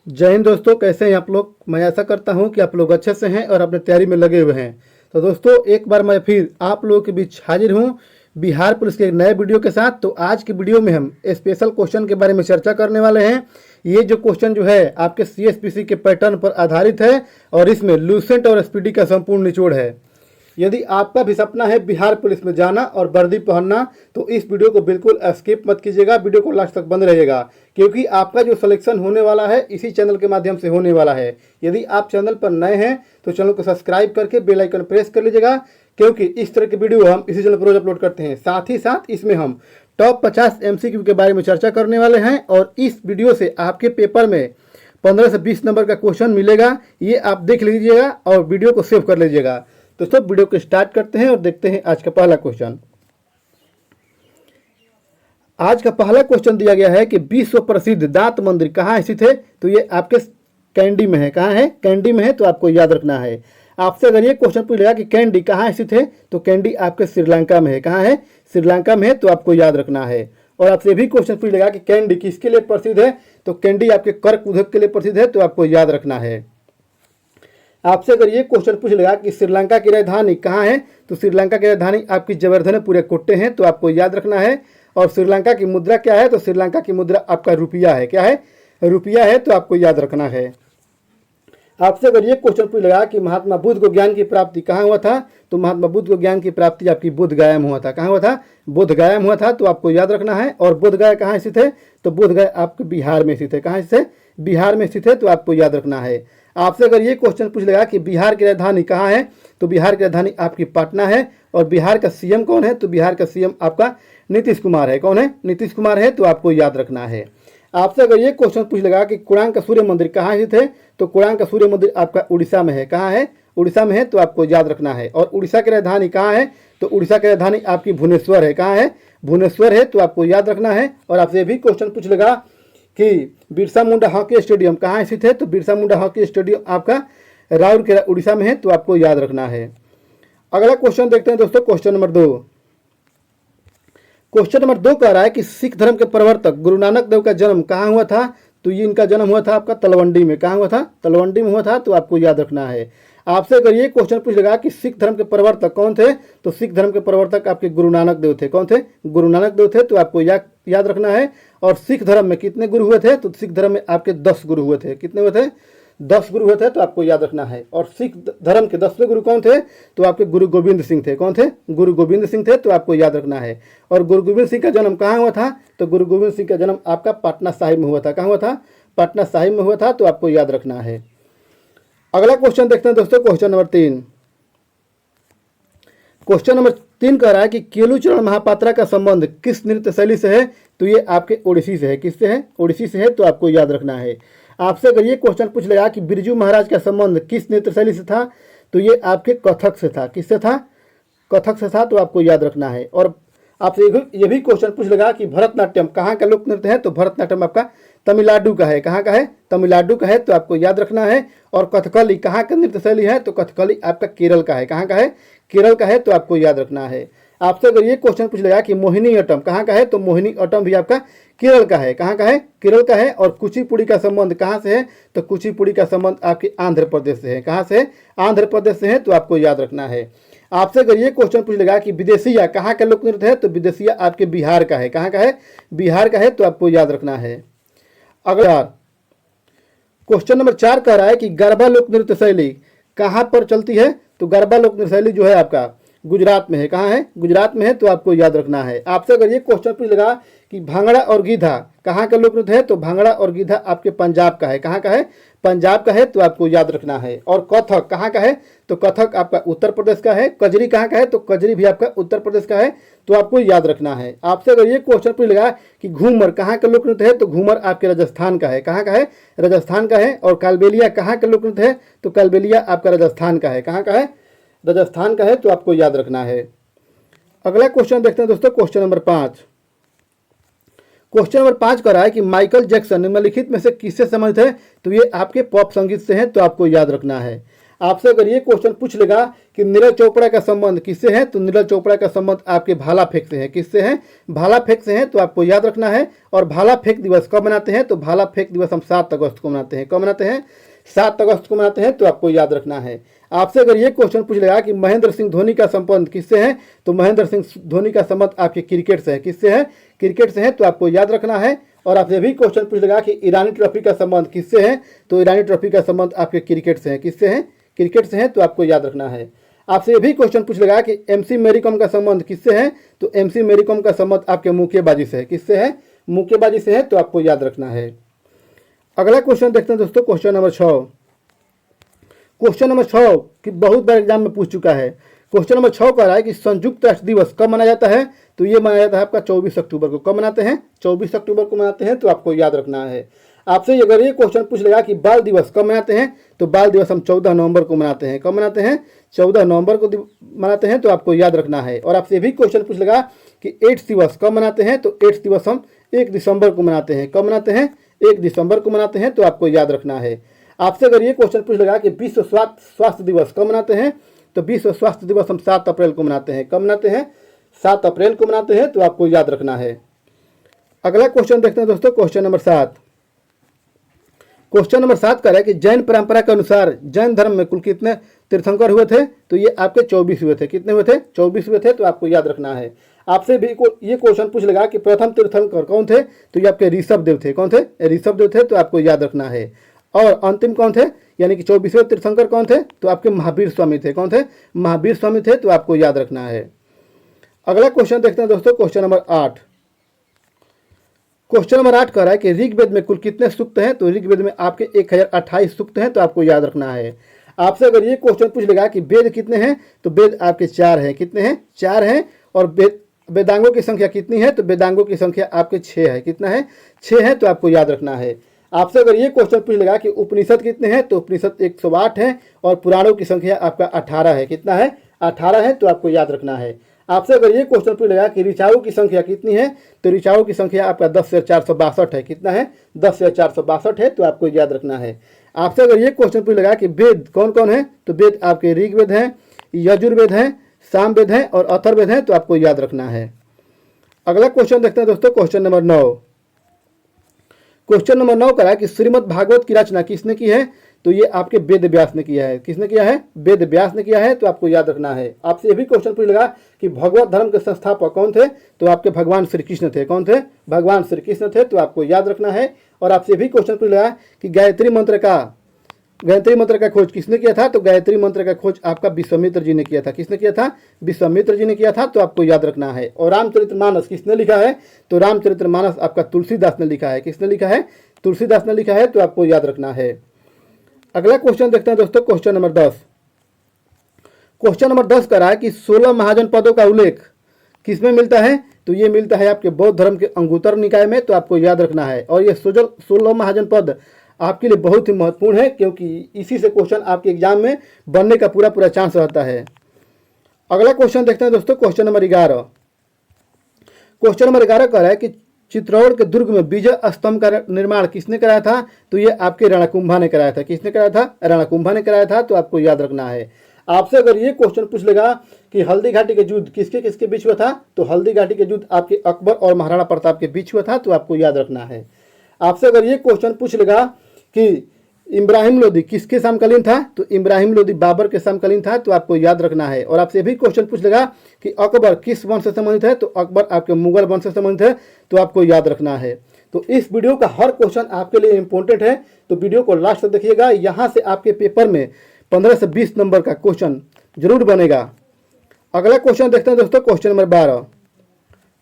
जय हिंद दोस्तों, कैसे हैं आप लोग। मैं ऐसा करता हूं कि आप लोग अच्छे से हैं और अपने तैयारी में लगे हुए हैं। तो दोस्तों, एक बार मैं फिर आप लोगों के बीच हाजिर हूं बिहार पुलिस के एक नए वीडियो के साथ। तो आज की वीडियो में हम स्पेशल क्वेश्चन के बारे में चर्चा करने वाले हैं। ये जो क्वेश्चन जो है आपके CSPC के पैटर्न पर आधारित है और इसमें लूसेंट और SPD का संपूर्ण निचोड़ है। यदि आपका भी सपना है बिहार पुलिस में जाना और वर्दी पहनना, तो इस वीडियो को बिल्कुल स्किप मत कीजिएगा, वीडियो को लास्ट तक बंद रहिएगा, क्योंकि आपका जो सिलेक्शन होने वाला है इसी चैनल के माध्यम से होने वाला है। यदि आप चैनल पर नए हैं तो चैनल को सब्सक्राइब करके बेल आइकन प्रेस कर लीजिएगा, क्योंकि इस तरह की वीडियो हम इसी चैनल पर रोज अपलोड करते हैं। साथ ही साथ इसमें हम टॉप 50 MCQ के बारे में चर्चा करने वाले हैं और इस वीडियो से आपके पेपर में 15 से 20 नंबर का क्वेश्चन मिलेगा। ये आप देख लीजिएगा और वीडियो को सेव कर लीजिएगा। तो सब वीडियो को स्टार्ट करते हैं और देखते हैं आज का पहला क्वेश्चन। आज का पहला क्वेश्चन दिया गया है कि विश्व प्रसिद्ध दांत मंदिर कहाँ स्थित है। तो ये आपके कैंडी में है। कहाँ है? कैंडी में है। तो आपको याद रखना है। आपसे अगर ये क्वेश्चन पूछेगा कि कैंडी कहाँ स्थित है, तो कैंडी आपके श्रीलंका में है। कहाँ है? श्रीलंका में है। तो आपको याद रखना है। और आपसे भी क्वेश्चन पूछेगा कि कैंडी किसके लिए प्रसिद्ध है, तो कैंडी आपके कर्क उद्योग के लिए प्रसिद्ध है। तो आपको याद रखना है। आपसे अगर ये क्वेश्चन पूछ लेगा कि श्रीलंका की राजधानी कहाँ है, तो श्रीलंका की राजधानी आपकी जबरदन कोट्टे हैं। तो आपको याद रखना है। और श्रीलंका की मुद्रा क्या है, तो श्रीलंका की मुद्रा आपका रुपया है। क्या है? रुपया है। तो आपको याद रखना है। आपसे अगर ये क्वेश्चन पूछ लेगा कि महात्मा बुद्ध को ज्ञान की प्राप्ति कहाँ हुआ था, तो महात्मा बुद्ध को ज्ञान की प्राप्ति आपकी बोध गया में हुआ था। कहाँ हुआ था? बोध गया में हुआ था। तो आपको याद रखना है। और बोध गया कहाँ स्थित है, तो बोध गया आपके बिहार में स्थित है। कहाँ स्थित है? बिहार में स्थित है। तो आपको याद रखना है। आपसे अगर ये क्वेश्चन पूछ लेगा कि बिहार की राजधानी कहाँ है, तो बिहार की राजधानी आपकी पटना है। और बिहार का CM कौन है, तो बिहार का CM आपका नीतीश कुमार है। कौन है? नीतीश कुमार है। तो आपको याद रखना है। आपसे अगर ये क्वेश्चन पूछ लेगा कि कोणार्क का सूर्य मंदिर कहाँ स्थित है, तो कोणार्क का सूर्य मंदिर आपका उड़ीसा में है। कहाँ है? उड़ीसा में है। तो आपको याद रखना है। और उड़ीसा की राजधानी कहाँ है, तो उड़ीसा की राजधानी आपकी भुवनेश्वर है। कहाँ है? भुवनेश्वर है। तो आपको याद रखना है। और आपसे ये भी क्वेश्चन पूछ लेगा कि बिरसा मुंडा हॉकी स्टेडियम कहाँ स्थित है, तो बिरसा मुंडा हॉकी स्टेडियम आपका राउरकेला उड़ीसा में है। तो आपको याद रखना है। अगला क्वेश्चन देखते हैं दोस्तों, क्वेश्चन नंबर 2। क्वेश्चन नंबर 2 कह रहा है कि सिख धर्म के प्रवर्तक गुरु नानक देव का जन्म कहाँ हुआ था, तो ये इनका जन्म हुआ था आपका तलवंडी में। कहाँ हुआ था? तलवंडी में हुआ था। तो आपको याद रखना है। आपसे अगर ये क्वेश्चन पूछेगा कि सिख धर्म के प्रवर्तक कौन थे, तो सिख धर्म के प्रवर्तक आपके गुरु नानक देव थे। कौन थे? गुरु नानक देव थे। तो आपको याद रखना है। और सिख धर्म में कितने गुरु हुए थे, तो सिख धर्म में आपके 10 गुरु हुए थे। कितने हुए थे? 10 गुरु हुए थे। तो आपको याद रखना है। और सिख धर्म के 10वें गुरु कौन थे, तो आपके गुरु गोविंद सिंह थे। कौन थे? गुरु गोविंद सिंह थे। तो आपको याद रखना है। और गुरु गोविंद सिंह का जन्म कहाँ हुआ था, तो गुरु गोविंद सिंह का जन्म आपका पटना साहिब में हुआ था। कहाँ हुआ था? पटना साहिब में हुआ था। तो आपको याद रखना है। अगला क्वेश्चन देखते हैं दोस्तों, क्वेश्चन नंबर 3। क्वेश्चन नंबर 3 कह रहा है कि केलुचरण महापात्रा का संबंध किस नृत्य शैली से है, तो ये आपके ओडिसी से है। किससे है? ओडिसी से है। तो आपको याद रखना है। आपसे अगर ये क्वेश्चन पूछ लेगा कि बिरजू महाराज का संबंध किस नृत्य शैली से था, तो ये आपके कथक से था। किससे था? कथक से था। तो आपको याद रखना है। और आपसे ये भी क्वेश्चन पूछ लेगा कि भरतनाट्यम कहाँ का लोक नृत्य है, तो भरतनाट्यम आपका तमिलनाडु का है। कहाँ का है? तमिलनाडु का है। तो आपको याद रखना है। और कथकली कहाँ का नृत्य शैली है, तो कथकली आपका केरल का है। कहाँ का है? केरल का है। तो आपको याद रखना है। आपसे अगर ये क्वेश्चन पूछ लेगा कि मोहिनी अट्टम कहाँ का है, तो मोहिनी अट्टम भी आपका केरल का है। कहाँ का है? केरल का है। और कुचिपुड़ी का संबंध कहाँ से है, तो कुचिपुड़ी का संबंध आपके आंध्र प्रदेश से है। कहाँ से? आंध्र प्रदेश से है। तो आपको याद रखना है। आपसे अगर ये क्वेश्चन पूछ लेगा कि विदेशिया कहाँ का लोक नृत्य है, तो विदेशिया आपके बिहार का है। कहाँ का है? बिहार का है। तो आपको याद रखना है। अगला क्वेश्चन नंबर 4 कह रहा है कि गरबा लोक नृत्य शैली कहाँ पर चलती है, तो गरबा लोक नृत्य शैली जो है आपका गुजरात में है। कहाँ है? गुजरात में है। तो आपको याद रखना है। आपसे अगर ये क्वेश्चन पूछ लेगा कि भांगड़ा और गीधा कहाँ का लोक नृत्य है, तो भांगड़ा और गीधा आपके पंजाब का है। कहाँ का है? पंजाब का है। तो आपको याद रखना है। और कथक कहाँ का है, तो कथक आपका उत्तर प्रदेश का है। कजरी कहाँ का है, तो कजरी भी आपका उत्तर प्रदेश का है। तो आपको याद रखना है। आपसे अगर ये क्वेश्चन पूछ लेगा कि घूमर कहाँ का लोक नृत्य है, तो घूमर आपके राजस्थान का है। कहाँ का है? राजस्थान का है। और कालबेलिया कहाँ का लोक नृत्य है, तो कालबेलिया आपका राजस्थान का है। कहाँ का है? राजस्थान का है। तो आपको याद रखना है। अगला क्वेश्चन देखते हैं दोस्तों, क्वेश्चन नंबर 5। क्वेश्चन नंबर 5 कह रहा है कि माइकल जैक्सन निम्नलिखित में से किससे संबंधित है, तो ये आपके पॉप संगीत से है। तो आपको याद रखना है। आपसे अगर ये क्वेश्चन पूछ लेगा कि नीरज चोपड़ा का संबंध किससे है, तो नीरज चोपड़ा का संबंध आपके भाला फेंक से है। किससे है? भाला फेंक से है, तो आपको याद रखना है। और भाला फेंक दिवस कब मनाते हैं? तो भाला फेंक दिवस हम 7 अगस्त को मनाते हैं। कब मनाते हैं? 7 अगस्त को मनाते हैं, तो आपको याद रखना है। आपसे अगर ये क्वेश्चन पूछ लेगा कि महेंद्र सिंह धोनी का संबंध किससे है, तो महेंद्र सिंह धोनी का संबंध आपके क्रिकेट से है। किससे है? क्रिकेट से है, तो आपको याद रखना है। और आपसे भी क्वेश्चन पूछ लेगा कि ईरानी ट्रॉफी का संबंध किससे है, तो ईरानी ट्रॉफी का संबंध आपके क्रिकेट से है। किससे है? क्रिकेट से है, तो आपको याद रखना है। आपसे भी क्वेश्चन पूछ लेगा कि एमसी मैरीकॉम का संबंध किससे है, तो एमसी मैरीकॉम का संबंध आपके मुक्केबाजी से है। किससे है? मुक्केबाजी से है, तो आपको याद रखना है। अगला क्वेश्चन देखते हैं दोस्तों, क्वेश्चन नंबर 6। क्वेश्चन नंबर 6 कि बहुत बार एग्जाम में पूछ चुका है। क्वेश्चन नंबर 6 कह रहा है कि संयुक्त राष्ट्र दिवस कब मनाया जाता है, तो ये मनाया जाता है आपका 24 अक्टूबर को। कब मनाते हैं? 24 अक्टूबर को मनाते हैं, तो आपको याद रखना है। आपसे अगर ये क्वेश्चन पूछ लेगा कि बाल दिवस कब मनाते हैं, तो बाल दिवस हम 14 नवंबर को मनाते हैं। कब मनाते हैं? 14 नवंबर को मनाते हैं, तो आपको याद रखना है। और आपसे भी क्वेश्चन पूछ लेगा कि एड्स दिवस कब मनाते हैं, तो एड्स दिवस हम 1 दिसंबर को मनाते हैं। कब मनाते हैं? 1 दिसंबर को मनाते हैं, तो आपको याद रखना है। आपसे अगर ये क्वेश्चन पूछ लेगा कि विश्व स्वास्थ्य दिवस कब मनाते हैं, तो विश्व स्वास्थ्य दिवस हम 7 अप्रैल को मनाते हैं। कब मनाते हैं? 7 अप्रैल को मनाते हैं, तो आपको याद रखना है। अगला क्वेश्चन देखते हैं दोस्तों, क्वेश्चन नंबर 7। क्वेश्चन नंबर 7 कह रहा है कि जैन परंपरा के अनुसार जैन धर्म में कुल कितने तीर्थंकर हुए थे, तो ये आपके 24 हुए थे। कितने हुए थे? 24 हुए थे, तो आपको याद रखना है। आपसे भी ये क्वेश्चन पूछ लेगा कि प्रथम तीर्थंकर कौन थे, तो ये आपके ऋषभ देव थे। कौन थे? ऋषभ देव थे, तो आपको याद रखना है। और अंतिम कौन थे, यानी कि 24वें तीर्थंकर कौन थे, तो आपके महावीर स्वामी थे। कौन थे? महावीर स्वामी थे, तो आपको याद रखना है। अगला क्वेश्चन देखते हैं दोस्तों, क्वेश्चन नंबर 8। क्वेश्चन नंबर 8 कह रहा है कि ऋग्वेद में कुल कितने सूक्त हैं, तो ऋग्वेद में आपके 1028 सूक्त हैं, तो आपको याद रखना है। आपसे अगर ये क्वेश्चन पूछ लेगा कि वेद कितने हैं, तो वेद आपके 4 हैं। कितने हैं? 4 हैं। और वेदांगों की संख्या कितनी है, तो वेदांगों की संख्या आपके 6 है। कितना है? 6 है, तो आपको याद रखना है। आपसे अगर ये क्वेश्चन पूछ लेगा कि उपनिषद कितने हैं, तो उपनिषद 108 हैं। और पुराणों की संख्या आपका 18 है। कितना है? 18 है, तो आपको याद रखना है। आपसे अगर ये क्वेश्चन पूछ लेगा कि ऋचाओं की संख्या कितनी है, तो ऋचाओं की संख्या आपका 10,462 है। कितना है? 10,462 है, तो आपको याद रखना है। आपसे अगर ये क्वेश्चन पूछ लेगा कि वेद कौन कौन है, तो वेद आपके ऋग्वेद हैं, यजुर्वेद हैं, सामवेद हैं और अथर्ववेद हैं, तो आपको याद रखना है। अगला क्वेश्चन देखते हैं दोस्तों, क्वेश्चन नंबर 9। क्वेश्चन नंबर 9 कह रहा है कि श्रीमद् भागवत की रचना किसने की है, तो ये आपके वेद व्यास ने किया है। किसने किया है? वेद व्यास ने किया है, तो आपको याद रखना है। आपसे ये भी क्वेश्चन पूछ लेगा कि भगवत धर्म के संस्थापक कौन थे, तो आपके भगवान श्री कृष्ण थे। कौन थे? भगवान श्री कृष्ण थे, तो आपको याद रखना है। और आपसे भी क्वेश्चन पूछ लेगा कि गायत्री मंत्र का खोज किसने किया था, तो गायत्री मंत्र का खोज आपका विश्वामित्र जी ने किया था। किसने किया था? विश्वामित्र जी ने किया था, तो आपको याद रखना है। और रामचरितमानस किसने लिखा है, तो रामचरितमानस आपका तुलसीदास ने लिखा है। किसने लिखा है? तुलसीदास ने लिखा है, तो आपको याद रखना है। अगला क्वेश्चन देखते हैं दोस्तों, क्वेश्चन नंबर 10। क्वेश्चन नंबर 10 कह रहा है कि 16 महाजनपदों का उल्लेख किसमें मिलता है, तो ये मिलता है आपके बौद्ध धर्म के अंगुत्तर निकाय में, तो आपको याद रखना है। और ये 16 महाजनपद आपके लिए बहुत ही महत्वपूर्ण है, क्योंकि इसी से क्वेश्चन आपके एग्जाम में बनने का पूरा चांस रहता है। अगला क्वेश्चन देखते हैं दोस्तों, क्वेश्चन नंबर 11। क्वेश्चन नंबर 11 कह रहा है कि चित्तौड़ के दुर्ग में विजय स्तंभ का निर्माण किसने कराया था, तो ये आपके रणकुंभा ने कराया था। किसने कराया था? रणकुंभा ने कराया था, तो आपको याद रखना है। आपसे अगर ये क्वेश्चन पूछ लेगा कि हल्दी घाटी के युद्ध किसके किसके बीच हुआ था, तो हल्दी घाटी के युद्ध आपके अकबर और महाराणा प्रताप के बीच हुआ था, तो आपको याद रखना है। आपसे अगर ये क्वेश्चन पूछ लेगा कि इब्राहिम लोदी किसके समकालीन था, तो इब्राहिम लोदी बाबर के समकालीन था, तो आपको याद रखना है। और आपसे भी क्वेश्चन पूछ लेगा कि अकबर किस वंश से संबंधित है, तो अकबर आपके मुगल वंश से संबंधित है, तो आपको याद रखना है। तो इस वीडियो का हर क्वेश्चन आपके लिए इंपॉर्टेंट है, तो वीडियो को लास्ट तक देखिएगा। यहाँ से आपके पेपर में 15 से 20 नंबर का क्वेश्चन जरूर बनेगा। अगला क्वेश्चन देखते हैं दोस्तों, क्वेश्चन नंबर 12।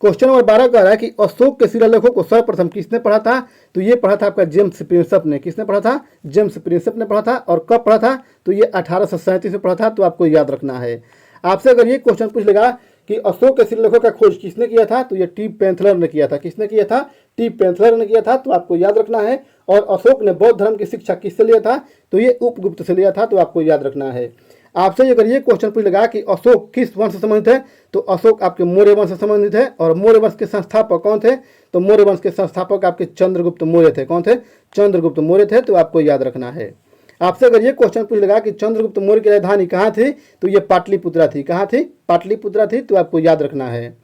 क्वेश्चन नंबर 12 कह रहा है कि अशोक के शिलालेखों को सर्वप्रथम किसने पढ़ा था, तो ये पढ़ा था आपका जेम्स प्रिंसेप ने। किसने पढ़ा था? जेम्स प्रिंसेप ने पढ़ा था। और कब पढ़ा था, तो ये 1837 में पढ़ा था, तो आपको याद रखना है। आपसे अगर ये क्वेश्चन पूछ लेगा कि अशोक के शिलालेखों का खोज किसने किया था, तो ये टी पेंथलर ने किया था। किसने किया था? टी पेंथलर ने किया था, तो आपको याद रखना है। और अशोक ने बौद्ध धर्म की शिक्षा किससे लिया था, तो ये उपगुप्त से लिया था, तो आपको याद रखना है। आपसे अगर ये क्वेश्चन पूछ लेगा कि अशोक किस वंश से संबंधित है, तो अशोक आपके मौर्य वंश से संबंधित है। और मौर्य वंश के संस्थापक कौन थे, तो मौर्य वंश के संस्थापक आपके चंद्रगुप्त मौर्य थे। कौन थे? चंद्रगुप्त मौर्य थे, तो आपको याद रखना है। आपसे अगर ये क्वेश्चन पूछ लगा कि चंद्रगुप्त मौर्य की राजधानी कहाँ थी, तो ये पाटलिपुत्रा थी। कहाँ थी? पाटलिपुत्रा थी। तो आपको याद रखना है।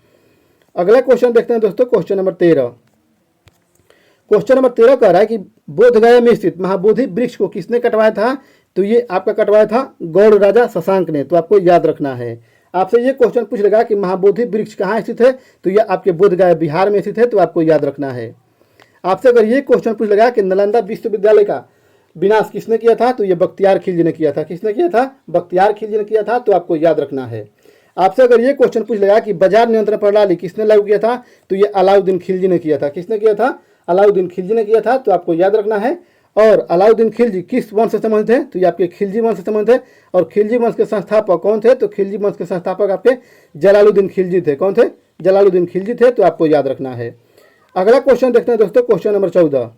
अगला क्वेश्चन देखते हैं दोस्तों, क्वेश्चन नंबर 13। क्वेश्चन नंबर 13 कह रहा है कि बोधगया में स्थित महाबोधि वृक्ष को किसने कटवाया था? तो ये आपका कटवाया था गौड़ राजा शशांक ने। तो आपको याद रखना है। आपसे ये क्वेश्चन पूछ लगा कि महाबोधि वृक्ष कहाँ स्थित है, तो ये आपके बोधगया बिहार में स्थित है। तो आपको याद रखना है। आपसे अगर ये क्वेश्चन पूछ लगा कि नालंदा विश्वविद्यालय का विनाश किसने किया था, तो ये बख्तियार खिलजी ने किया था। किसने किया था? बख्तियार खिलजी ने किया था। तो आपको याद रखना है। आपसे अगर ये क्वेश्चन पूछ लगा कि बाजार नियंत्रण प्रणाली किसने लागू किया था, तो ये अलाउद्दीन खिलजी ने किया था। किसने किया था? अलाउद्दीन खिलजी ने किया था। तो आपको याद रखना है। और अलाउद्दीन खिलजी किस वंश से संबंधित है, तो ये आपके खिलजी वंश से संबंधित है। और खिलजी वंश के संस्थापक कौन थे, तो खिलजी वंश के संस्थापक आपके जलालुद्दीन खिलजी थे। कौन थे? जलालुद्दीन खिलजी थे। तो आपको याद रखना है। अगला क्वेश्चन देखते हैं दोस्तों, क्वेश्चन नंबर 14।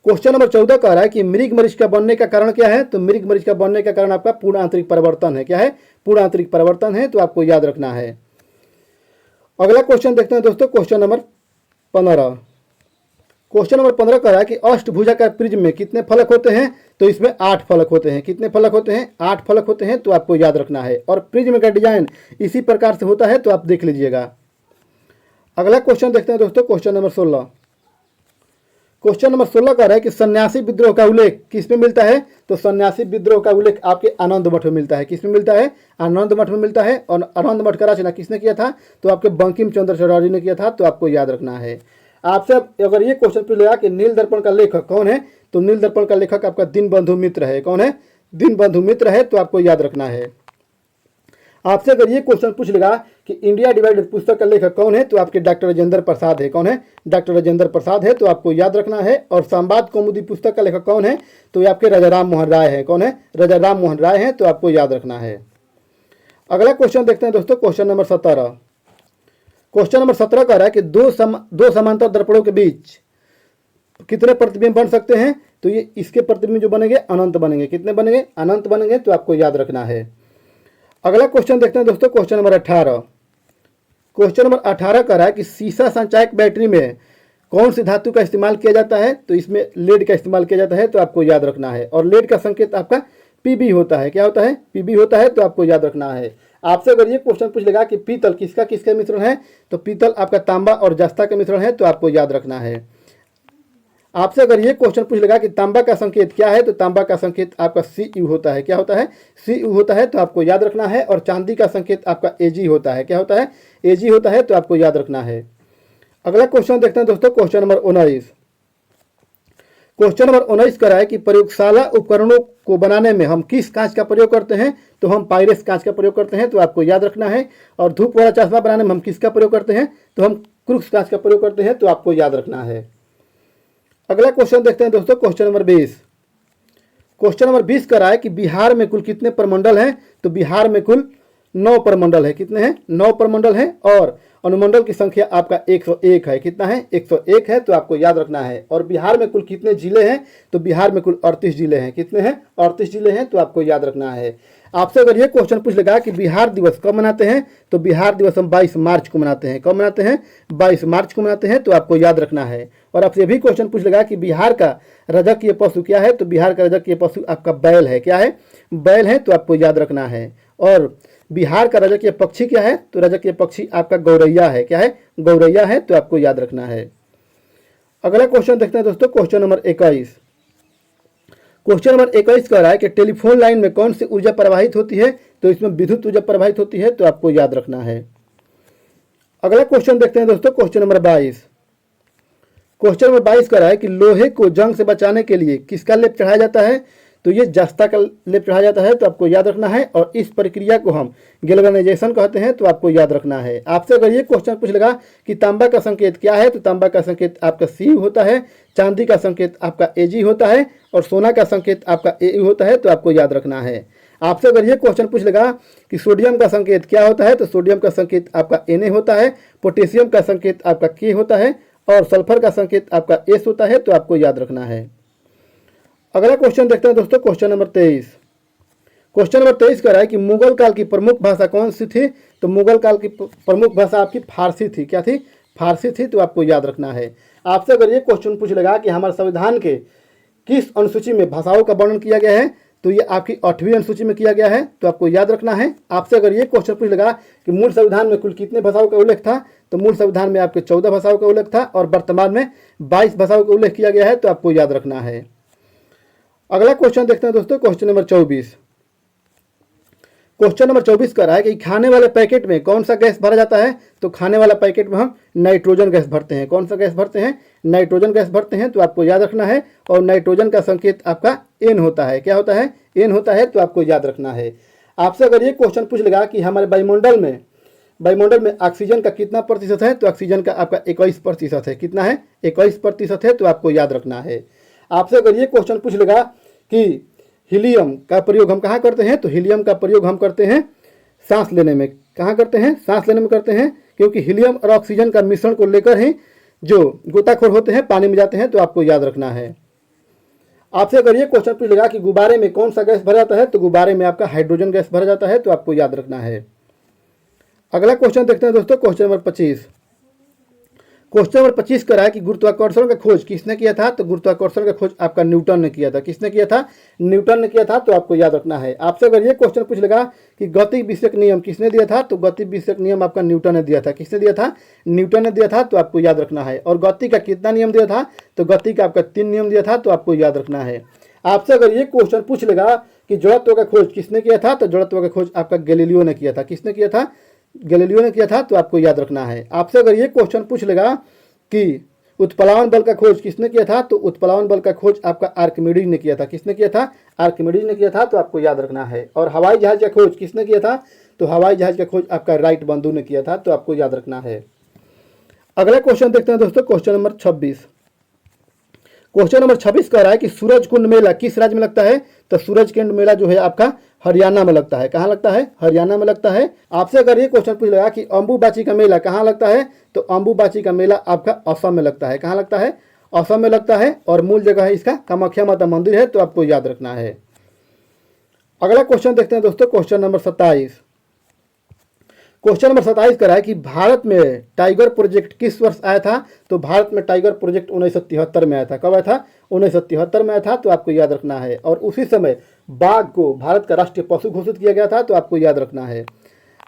क्वेश्चन नंबर 14 कह रहा है कि मृग मरीच का बनने का कारण क्या है, तो मृग मरीच का बनने का कारण आपका पूर्ण आंतरिक परिवर्तन है। क्या है? पूर्ण आंतरिक परिवर्तन है। तो आपको याद रखना है। अगला क्वेश्चन देखते हैं दोस्तों, क्वेश्चन नंबर 15। क्वेश्चन नंबर 15 कह रहा है कि अष्टभुजाकार प्रिज्म में कितने फलक होते हैं, तो इसमें 8 फलक होते हैं। कितने फलक होते हैं? 8 फलक होते हैं। तो आपको याद रखना है। और प्रिज्म का डिजाइन इसी प्रकार से होता है। तो आप देख लीजिएगा। अगला क्वेश्चन देखते हैं दोस्तों, क्वेश्चन नंबर 16। क्वेश्चन नंबर 16 कह रहा है कि सन्यासी विद्रोह का उल्लेख किस में मिलता है, तो सन्यासी विद्रोह का उल्लेख आपके आनंद मठ में मिलता है। किस में मिलता है? आनंद मठ में मिलता है। और आनंद मठ का रचना किसने किया था, तो आपके बंकिम चंद्र चटर्जी ने किया था। तो आपको याद रखना है। आपसे अगर ये क्वेश्चन पूछ लेगा कि नील दर्पण का लेखक कौन है, तो नील दर्पण का लेखक आपका दीनबंधु मित्र है। कौन है? दीनबंधु मित्र है। तो आपको याद रखना है। आपसे अगर ये क्वेश्चन पूछ लेगा कि इंडिया डिवाइडेड पुस्तक का लेखक कौन है, तो आपके डॉक्टर राजेंद्र प्रसाद है। कौन है? डॉक्टर राजेंद्र प्रसाद है। तो आपको याद रखना है। और संवाद कौमुदी पुस्तक का लेखक कौन है, तो ये आपके राजा राम मोहन राय है। कौन है? राजा राम मोहन राय है। तो आपको याद रखना है। अगला क्वेश्चन देखते हैं दोस्तों, क्वेश्चन नंबर 17। क्वेश्चन नंबर 17 कह रहा है कि दो समांतर दर्पणों के बीच कितने प्रतिबिंब बन सकते हैं, तो ये इसके प्रतिबिंब जो बनेंगे अनंत बनेंगे। कितने बनेंगे? अनंत बनेंगे। तो आपको याद रखना है। अगला क्वेश्चन देखते हैं दोस्तों, क्वेश्चन नंबर 18। क्वेश्चन नंबर 18 कह रहा है कि सीसा संचायक बैटरी में कौन सी धातु का इस्तेमाल किया जाता है, तो इसमें लेड का इस्तेमाल किया जाता है। तो आपको याद रखना है। और लेड का संकेत आपका पीबी होता है। क्या होता है? पीबी होता है। तो आपको याद रखना है। आपसे अगर ये क्वेश्चन पूछ लेगा कि पीतल किसका किसका मिश्रण है, तो पीतल आपका तांबा और जस्ता का मिश्रण है। तो आपको याद रखना है। आपसे अगर ये क्वेश्चन पूछ लेगा कि तांबा का संकेत क्या है, तो तांबा का संकेत आपका Cu होता है। क्या होता है? Cu होता है। तो आपको याद रखना है। और चांदी का संकेत आपका Ag होता है। क्या होता है? Ag होता है। तो आपको याद रखना है। अगला क्वेश्चन देखते हैं दोस्तों, क्वेश्चन नंबर 19। क्वेश्चन नंबर 19 कह रहा है कि प्रयोगशाला उपकरणों को बनाने में हम किस कांच का प्रयोग करते हैं, तो हम पायरेक्स कांच का प्रयोग करते हैं। तो आपको याद रखना है। और धूप वाला चश्मा बनाने में हम किसका प्रयोग करते हैं, तो हम क्रूक्स कांच का प्रयोग करते हैं। तो आपको याद रखना है। अगला क्वेश्चन देखते हैं दोस्तों, क्वेश्चन नंबर 20। क्वेश्चन नंबर 20 कह रहा है कि बिहार में कुल कितने प्रमंडल हैं, तो बिहार में कुल 9 प्रमंडल है। कितने हैं? 9 प्रमंडल हैं। और अनुमंडल की संख्या आपका 101 है। कितना है? 101 है। तो आपको याद रखना है। और बिहार में कुल कितने जिले हैं, तो बिहार में कुल 38 जिले हैं। कितने हैं? 38 जिले हैं। तो आपको याद रखना है। आपसे अगर ये क्वेश्चन पूछ लेगा कि बिहार दिवस कब मनाते हैं, तो बिहार दिवस हम 22 मार्च को मनाते हैं। कब मनाते हैं? 22 मार्च को मनाते हैं। तो आपको याद रखना है। और आपसे भी क्वेश्चन पूछ लेगा कि बिहार का राजकीय पशु क्या है, तो बिहार का राजकीय पशु आपका बैल है। क्या है? बैल है। तो आपको याद रखना है। और बिहार का राजकीय पक्षी क्या है, तो राजकीय पक्षी आपका गौरैया है। क्या है? गौरैया है। तो आपको याद रखना है। अगला क्वेश्चन देखते हैं दोस्तों, क्वेश्चन नंबर 21। क्वेश्चन नंबर 21 कह रहा है कि टेलीफोन लाइन में कौन सी ऊर्जा प्रवाहित होती है, तो इसमें विद्युत ऊर्जा प्रवाहित होती है। तो आपको याद रखना है। अगला क्वेश्चन देखते हैं दोस्तों, क्वेश्चन नंबर 22। क्वेश्चन नंबर 22 कह रहा है कि लोहे को जंग से बचाने के लिए किसका लेप चढ़ाया जाता है, तो ये जस्ता का लेप चढ़ाया जाता है। तो आपको याद रखना है। और इस प्रक्रिया को हम गैल्वेनाइजेशन कहते हैं। तो आपको याद रखना है। आपसे अगर ये क्वेश्चन पूछ लेगा कि तांबा का संकेत क्या है, तो तांबा का संकेत आपका Cu होता है। चांदी का संकेत आपका Ag होता है। और सोना का संकेत आपका Au होता है। तो आपको याद रखना है। आपसे अगर ये क्वेश्चन पूछ लेगा कि सोडियम का संकेत क्या होता है, तो सोडियम का संकेत आपका Na होता है। पोटेशियम का संकेत आपका K होता है। और सल्फर का संकेत आपका S होता है। तो आपको याद रखना है। अगला क्वेश्चन देखते हैं दोस्तों, क्वेश्चन नंबर 23। क्वेश्चन नंबर 23 कह रहा है कि मुगल काल की प्रमुख भाषा कौन सी थी, तो मुगल काल की प्रमुख भाषा आपकी फारसी थी। क्या थी? फारसी थी। तो आपको याद रखना है। आपसे अगर ये क्वेश्चन पूछ लेगा कि हमारे संविधान के किस अनुसूची में भाषाओं का वर्णन किया गया है? तो ये आपकी 8वीं अनुसूची में किया गया है, तो आपको याद रखना है। आपसे अगर ये क्वेश्चन पूछ लगा कि मूल संविधान में कुल कितने भाषाओं का उल्लेख था, तो मूल संविधान में आपके 14 भाषाओं का उल्लेख था और वर्तमान में 22 भाषाओं का उल्लेख किया गया है, तो आपको याद रखना है। अगला क्वेश्चन देखते हैं दोस्तों, क्वेश्चन नंबर 24। क्वेश्चन नंबर 24 कह रहा है कि खाने वाले पैकेट में कौन सा गैस भरा जाता है? तो खाने वाला पैकेट में हम नाइट्रोजन गैस भरते हैं। कौन सा गैस भरते हैं? नाइट्रोजन गैस भरते हैं, तो आपको याद रखना है। और नाइट्रोजन का संकेत आपका एन होता है। क्या होता है? एन होता है, तो आपको याद रखना है। आपसे अगर ये क्वेश्चन पूछ लेगा कि हमारे वायुमंडल में ऑक्सीजन का कितना प्रतिशत है? तो ऑक्सीजन का आपका 21% है। कितना है? 21% है, तो आपको याद रखना है। आपसे अगर ये क्वेश्चन पूछ लेगा कि हीलियम का प्रयोग हम कहाँ करते हैं? तो हीलियम का प्रयोग हम करते हैं सांस लेने में। कहाँ करते हैं? सांस लेने में करते हैं, क्योंकि हीलियम और ऑक्सीजन का मिश्रण को लेकर ही जो गोताखोर होते हैं पानी में जाते हैं, तो आपको याद रखना है। आपसे अगर ये क्वेश्चन पूछ लेगा कि गुब्बारे में कौन सा गैस भरा जाता है? तो गुब्बारे में आपका हाइड्रोजन गैस भरा जाता है, तो आपको याद रखना है। अगला क्वेश्चन देखते हैं दोस्तों, क्वेश्चन नंबर 25। क्वेश्चन नंबर 25 कह रहा है कि गुरुत्वाकर्षण का खोज किसने किया था? तो गुरुत्वाकर्षण का खोज आपका न्यूटन ने किया था। किसने किया था? न्यूटन ने किया था, तो आपको याद रखना है। आपसे अगर ये क्वेश्चन पूछ लेगा कि गति विषयक नियम किसने दिया था? तो गति विषयक नियम आपका न्यूटन ने दिया था। किसने दिया था? न्यूटन ने दिया था, तो आपको याद रखना है। और गति का कितना नियम दिया था? तो गति का आपका 3 नियम दिया था, तो आपको याद रखना है। आपसे अगर ये क्वेश्चन पूछ लेगा कि जड़त्व का खोज किसने किया था? तो जड़त्व का खोज आपका गैलीलियो ने किया था। किसने किया था? गैलीलियो ने किया था, तो आपको याद रखना है। आपसे अगर ये क्वेश्चन पूछ लेगा कि उत्प्लावन बल का खोज किसने किया था? तो उत्प्लावन बल का खोज आपका आर्किमिडीज ने किया था। किसने किया था? आर्किमिडीज ने किया था, तो आपको याद रखना है। और हवाई जहाज का खोज किसने किया था? तो हवाई जहाज का खोज आपका राइट बंधु ने किया था, तो आपको याद रखना है। अगला क्वेश्चन देखते हैं दोस्तों, क्वेश्चन नंबर 26। क्वेश्चन नंबर 26 कह रहा है कि सूरज कुंड मेला किस राज्य में लगता है? तो सूरज कुंड मेला जो है आपका हरियाणा में लगता है। कहाँ लगता है? हरियाणा में लगता है। आपसे अगर ये क्वेश्चन पूछ लेगा कि अम्बुबाची का मेला कहाँ लगता है? तो अम्बुबाची का मेला आपका असम में लगता है। कहाँ लगता है? असम में लगता है। और मूल जगह है इसका कामाख्या माता मंदिर है, तो आपको याद रखना है। अगला क्वेश्चन देखते हैं दोस्तों, क्वेश्चन नंबर 27। क्वेश्चन नंबर 27 कह रहा है कि भारत में टाइगर प्रोजेक्ट किस वर्ष आया था? तो भारत में टाइगर प्रोजेक्ट 1973 में आया था। कब आया था? 1973 में आया था, तो आपको याद रखना है। और उसी समय बाघ को भारत का राष्ट्रीय पशु घोषित किया गया था, तो आपको याद रखना है।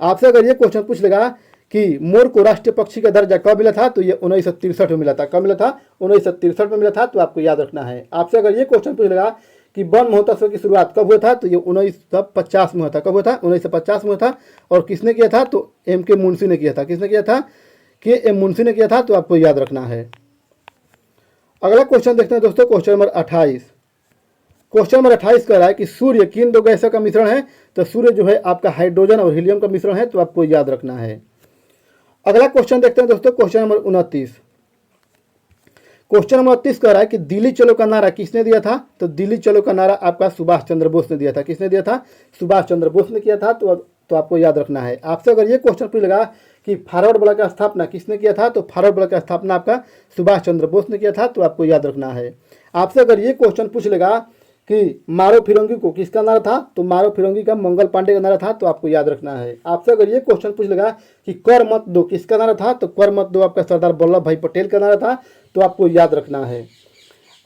आपसे अगर ये क्वेश्चन पूछ लेगा कि मोर को राष्ट्रीय पक्षी का दर्जा कब मिला था? तो ये 1963 में मिला था। कब मिला था? 1963 में मिला था, तो आपको याद रखना है। आपसे अगर ये क्वेश्चन पूछ लेगा कि वन महोत्सव की शुरुआत कब हुआ था? तो ये 1950 में हुआ था। कब हुआ था? 1950 में हुआ था। और किसने किया था? तो M.K. मुंशी ने किया था। किसने किया था? K.M. मुंशी ने किया था, तो आपको याद रखना है। अगला क्वेश्चन देखते हैं दोस्तों, क्वेश्चन नंबर 28। क्वेश्चन नंबर 28 कह रहा है कि सूर्य किन 2 गैसों का मिश्रण है? तो सूर्य जो है आपका हाइड्रोजन और हीलियम का मिश्रण है, तो आपको याद रखना है। अगला क्वेश्चन देखते हैं दोस्तों, क्वेश्चन नंबर 29। क्वेश्चन नंबर 29 कह रहा है कि दिल्ली चलो का नारा किसने दिया था? तो दिल्ली चलो का नारा आपका सुभाष चंद्र बोस ने दिया था। किसने दिया था? सुभाष चंद्र बोस ने किया था, तो आपको याद रखना है। आपसे अगर ये क्वेश्चन पूछ लेगा कि फॉरवर्ड ब्लॉक का स्थापना किसने किया था? तो फॉरवर्ड ब्लॉक का स्थापना आपका सुभाष चंद्र बोस ने किया था, तो आपको याद रखना है। आपसे अगर ये क्वेश्चन पूछ लेगा कि मारो फिरंगी को किसका नारा था? तो मारो फिरंगी का मंगल पांडे का नारा था, तो आपको याद रखना है। आपसे अगर ये क्वेश्चन पूछ लेगा कि कर मत दो किसका नारा था? तो कर मत दो आपका सरदार वल्लभ भाई पटेल का नारा था, तो आपको याद रखना है।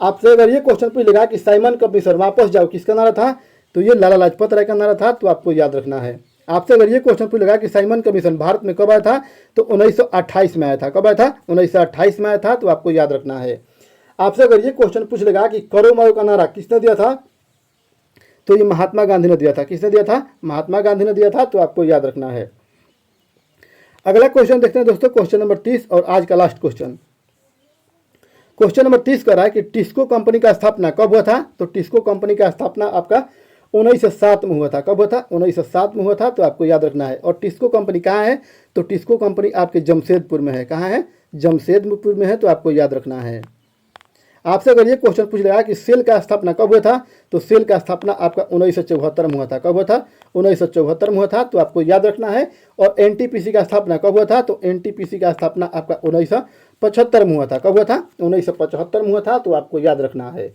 आपसे अगर ये क्वेश्चन पूछ लेगा कि साइमन कमीशन वापस जाओ किसका नारा था? तो ये लाला लाजपत राय का नारा था, तो आपको याद रखना है। आपसे अगर ये क्वेश्चन पूछ लेगा कि साइमन कमीशन भारत में कब आया था? तो 1928 में आया था। कब आया था? 1928 में आया था, तो आपको याद रखना है। आपसे अगर ये क्वेश्चन पूछ लेगा कि करो मरो का नारा किसने दिया था? तो ये महात्मा गांधी ने दिया था। किसने दिया था? महात्मा गांधी ने दिया था, तो आपको याद रखना है। अगला क्वेश्चन देखते हैं दोस्तों, क्वेश्चन नंबर 30 और आज का लास्ट क्वेश्चन। क्वेश्चन नंबर 30 कह रहा है कि टिस्को कंपनी का स्थापना कब हुआ था? तो टिस्को कंपनी का स्थापना आपका 1907 में हुआ था। कब हुआ था? 1907 में हुआ था, तो आपको याद रखना है। और टिस्को कंपनी कहाँ है? तो टिस्को कंपनी आपके जमशेदपुर में है। कहाँ है? जमशेदपुर में है, तो आपको याद रखना है। आपसे अगर ये क्वेश्चन पूछ लेगा कि सेल का स्थापना कब हुआ था? तो सेल का स्थापना आपका 1974 में हुआ था। कब हुआ था? 1974 में हुआ था, तो आपको याद रखना है। और एनटीपीसी का स्थापना कब हुआ था? तो एनटीपीसी का स्थापना आपका 1975 में हुआ था। कब हुआ था? 1975 में हुआ था, तो आपको याद रखना है।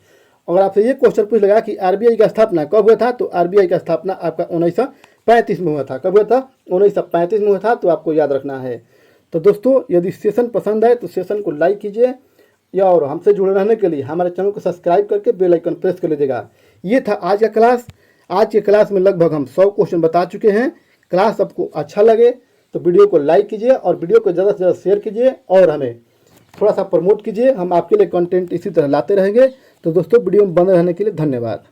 अगर आपसे ये क्वेश्चन पूछ लेगा कि आरबीआई का स्थापना कब हुआ था? तो आरबीआई का स्थापना आपका 1935 में हुआ था। कब हुआ था? 1935 में हुआ था, तो आपको याद रखना है। तो दोस्तों, यदि सेशन पसंद आए तो सेशन को लाइक कीजिए या और हमसे जुड़े रहने के लिए हमारे चैनल को सब्सक्राइब करके बेल आइकन प्रेस कर लीजिएगा। ये था आज का क्लास। आज के क्लास में लगभग हम 100 क्वेश्चन बता चुके हैं। क्लास आपको अच्छा लगे तो वीडियो को लाइक कीजिए और वीडियो को ज़्यादा से ज़्यादा शेयर कीजिए और हमें थोड़ा सा प्रमोट कीजिए। हम आपके लिए कंटेंट इसी तरह लाते रहेंगे। तो दोस्तों, वीडियो में बने रहने के लिए धन्यवाद।